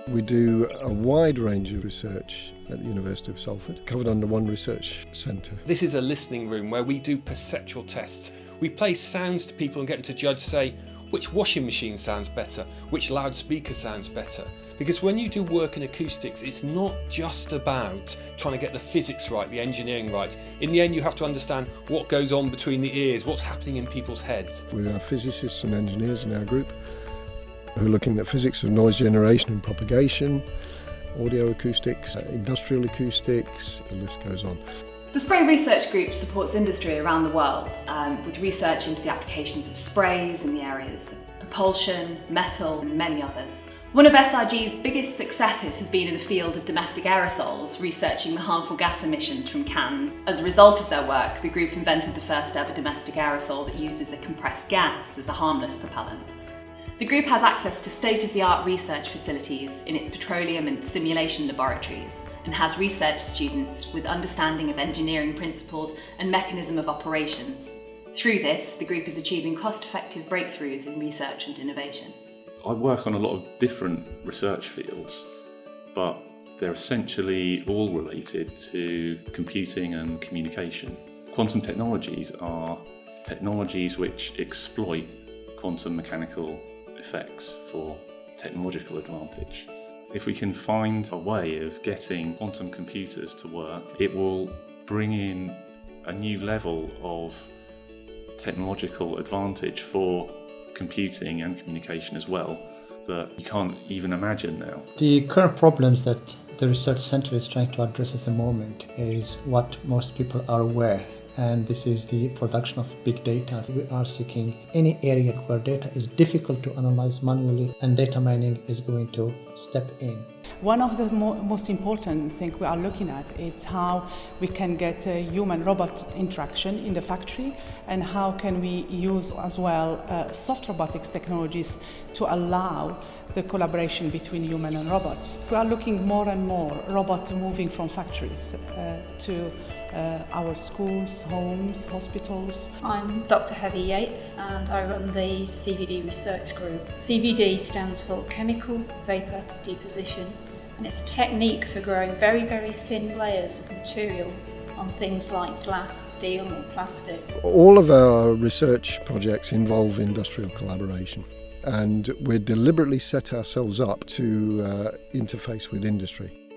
We do a wide range of research at the University of Salford, covered under one research centre. This is a listening room where we do perceptual tests. We play sounds to people and get them to judge, say, which washing machine sounds better, which loudspeaker sounds better. Because when you do work in acoustics, it's not just about trying to get the physics right, the engineering right. In the end, you have to understand what goes on between the ears, what's happening in people's heads. We have physicists and engineers in our group who are looking at physics of noise generation and propagation, audio acoustics, industrial acoustics, the list goes on. The Spray Research Group supports industry around the world with research into the applications of sprays in the areas of propulsion, metal and many others. One of SRG's biggest successes has been in the field of domestic aerosols, researching the harmful gas emissions from cans. As a result of their work, the group invented the first ever domestic aerosol that uses a compressed gas as a harmless propellant. The group has access to state-of-the-art research facilities in its petroleum and simulation laboratories and has research students with understanding of engineering principles and mechanism of operations. Through this, the group is achieving cost-effective breakthroughs in research and innovation. I work on a lot of different research fields, but they're essentially all related to computing and communication. Quantum technologies are technologies which exploit quantum mechanical effects for technological advantage. If we can find a way of getting quantum computers to work, it will bring in a new level of technological advantage for computing and communication as well that you can't even imagine now. The current problems that the research centre is trying to address at the moment is what most people are aware, and this is the production of big data. We are seeking any area where data is difficult to analyze manually, and data mining is going to step in. One of the most important things we are looking at is how we can get a human-robot interaction in the factory, and how can we use as well soft robotics technologies to allow the collaboration between human and robots. We are looking more and more robots moving from factories to our schools, homes, hospitals. I'm Dr. Heather Yates and I run the CVD research group. CVD stands for Chemical Vapor Deposition, and it's a technique for growing very, very thin layers of material on things like glass, steel or plastic. All of our research projects involve industrial collaboration, and we deliberately set ourselves up to interface with industry.